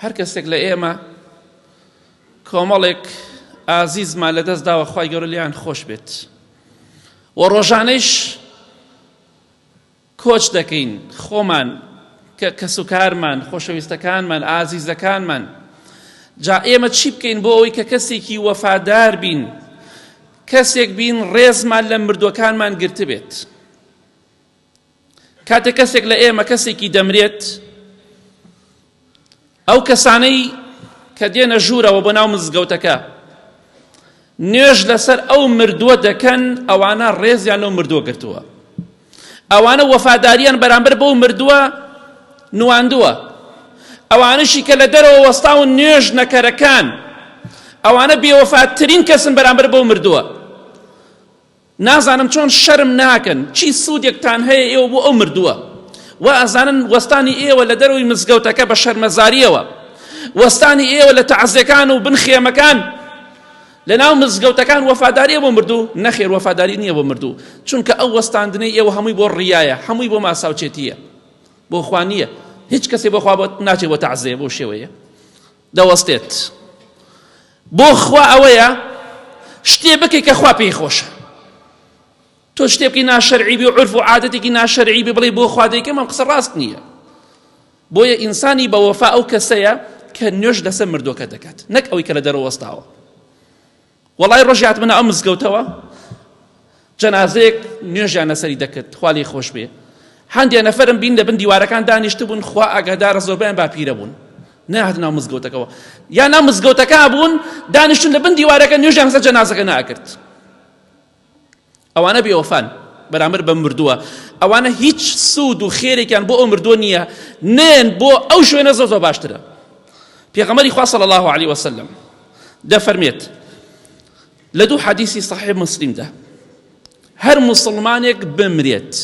هەر کەسێک لە ئێمە کۆمەڵێک ئازیزمان لەدەست داوە خوای گەورە لیان خۆش بێت و ڕۆژانەیش کۆچ دەکەین خۆمان کەس و کارمان خۆشەویستەکانمان ئازیزەکانمان جا ئێمە چی بکەین بۆ ئەوەی کە کەسێکی وەفادار بین کەسێک بین ڕێزمان لە مردوەکانمان گرت بێت کاتێک کەسێک لە ئێمە کەسێکی دەمرێت ئەو کەسانەی کە دێنە ژوورەوە بۆ ناو مزگەوتەکە نوێژ لەسەر ئەو مردووە دەکەن ئەوانە ڕێزیان لەو مردووە گرتووە ئەوانە وەفاداریان بەرامبەر بەو مردووە نواندووە ئەوانشی کە لە دەرەوە وەستاون نوێژ نەکەرەکان ئەوانە بێوەفاترین کەسن بەرامبەر بەو مردووە نازانم چۆن شەرم ناکەن چی سوودێکتان هەیە ئێوە بۆ ئەو مردووە و ئەزانن وەستانی ئێوە لە دەرەوەی مزگەوتەکە بە شەرمەزاریەوە وەستانی ئێوە لە تەعزیەکان و بنخێمەکان لە ناو مزگەوتەکان وەفاداریە بۆ مردوو نەخێر وەفاداری نییە بۆ مردوو چونکە ئەو وەستاندنەی ئێوە هەمووی بۆ ڕیایە هەمووی بۆ ماساوچێتیە بۆ خوا نییە هیچ کەسێ بۆ خوا ناچێت بۆ تەعزیە بۆ شێوەیە دەوەستێت بۆ خوا ئەوەیە شتێ بکەی کە خوا پێی خۆشە تۆ شتێ بکەی ناشەرعی بی و عورف و عادەتێکی ناشەرعی بی بڵێ بۆ خوا دەیکەم ئەم قسە ڕاست نییە بۆیە ئینسانی بە وەفا ئەو کەسەیە کە نوێژ لەسەر مردووەکە دەکات نەک ئەوەی کە لە دەرەوە وەستاوە وەڵای ڕۆژی هاتمەنە ئەم مزگەوتەوە جەنازەیەک نوێژیان لەسەری دەکرد خوا لێی خۆش بێ هەندێک نەفەرم بین لە بن دیوارەکان دانیشت بوون خوا ئاگادارە زۆربیان باپیرە بوون نەهاتن ناو مزگەوتەکەەوە یا ناو مزگەوتەکە بوون دانیشتون لە بن دیوارەکە نوێژیان لەسەر جەنازەکە ناکرد ئەوانە بێوەفان بەرامبەر بە مردووە ئەوانە هیچ سوود و خێرێکیان بۆ ئەو مردووە نییە نێن بۆ ئەو شوێنە زۆر باشترە پێغەمبەری خوا صلی الله علیه وسلم دەفەرمێت لە دوو حەدیثی صحیح مسلمدا هەر موسڵمانێک بمرێت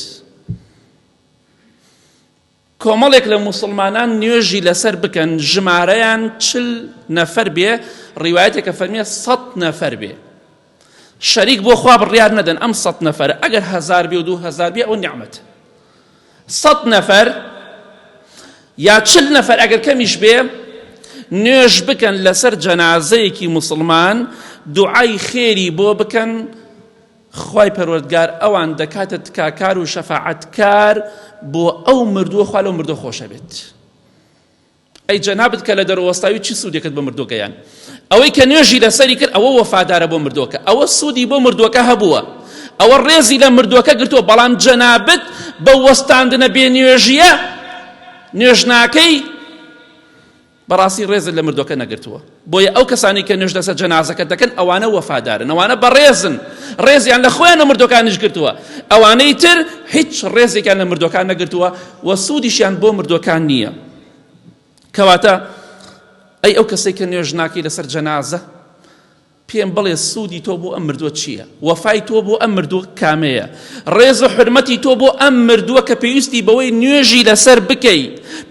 کۆمەڵێک لە موسڵمانان نوێژی لەسەر بکەن ژمارەیان 40 نەفەر بێ ڕیوایەتێکە فەرمیێ 100 نەفەر بێ شەریک بۆ خوا بڕیار نەدەن ئەم 100 نەفەر ئەگەر 1000 بێ و 2000 بێ ئەو نیعمەت 100 نەفەر یا 40 نەفەر ئەگەر کەمیش بێ نوێژ بکەن لەسەر جەنازەیەکی موسڵمان دوعای خێری بۆ بکەن خوای پەروەردگار ئەوان دەکاتە تکاکار و شەفاعەتکار بۆ ئەو مردووە خوا لەو مردووە خۆشە بێت ئەی جەنابەت کە لە دەرەوە وەستاوی چی سوودێکت بە مردووەکەیان ئەوەی کە نوێژی لەسەری کرد ئەوە وەفادارە بۆ مردووەکە ئەوە سوودی بۆ مردووەکە هەبووە ئەوە ڕێزی لە مردووەکە گرتووە بەڵام جەنابەت بە وەستاندنە بێ نوێژیە نوێژ ناکەی بەڕاستی ڕێزت لە مردووەکە نەگرتووە بۆیە ئەو کەسانی کە نوێژ لەسەر جەنازەکە دەکەن ئەوانە وەفادارن ئەوانە بەڕێزن ڕێزیان لە خۆیان لە مردووەکانیش گرتووە ئەوانەی تر هیچ ڕێزێکیان لە مردووەکان نەگرتووە و سوودیشیان بۆ مردووەکان نییە کەواتە ئەی ئەو کەسەی کە نوێژ ناکەی لەسەر جەنازە پێم بڵێ سوودی تۆ بۆ ئەم مردووە چییە وەفای تۆ بۆ ئەم مردووە کامەیە ڕێز و حرمەتی تۆ بۆ ئەم مردووە کە پێویستی بەوەی نوێژی لەسەر بکەی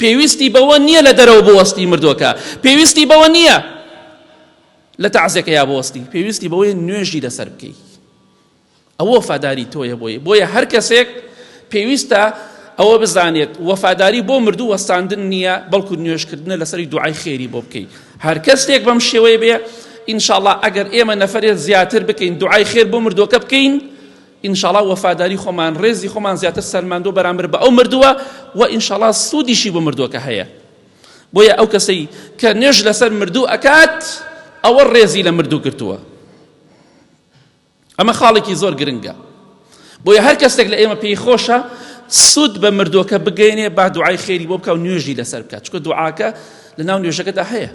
پێویستی بەوە نییە لە دەرەوە بوەستی مردووەکە پێویستی بەوە نییە لە تەعزیەکە یا بوەستی پێویستی بەوەی نوێژی لەسەر بکەی ئەوە وەفاداری تۆیە بۆیە هەر کەسێک پێویستە ئەوە بزانێت وەفاداری بۆ مردوو وەستاندن نییە بەڵکو نوێژکردنە لەسەری دوعای خێری بۆ بکەی هەر کەسێک بەم شێوەیە بێ ئینشاءالله ئەگەر ئێمە نەفەرێک زیاتر بکەین دوعای خێر بۆ مردووەکە بکەین ئینشاءالله وەفاداری خۆمان ڕێزی خۆمان زیاتر سەرماندۆ بەرامبەر بە ئەو مردووە و ئینشاءالله سوودیشی بۆ مردووەکە هەیە بۆیە ئەو کەسەی کە نوێژ لەسەر مردوو ئەکات ئەوە ڕێزی لە مردوو گرتووە ئەمە خاڵێکی زۆر گرنگە بۆیە هەر کەسێک لە ئێمە پێی خۆشە سود بە مردووەکە بگەینێ با دوعای خێری بۆ بکە و نوێژی لەسەر بکات چونکە دوعاکە لە ناو نوێژەکەدا هەیە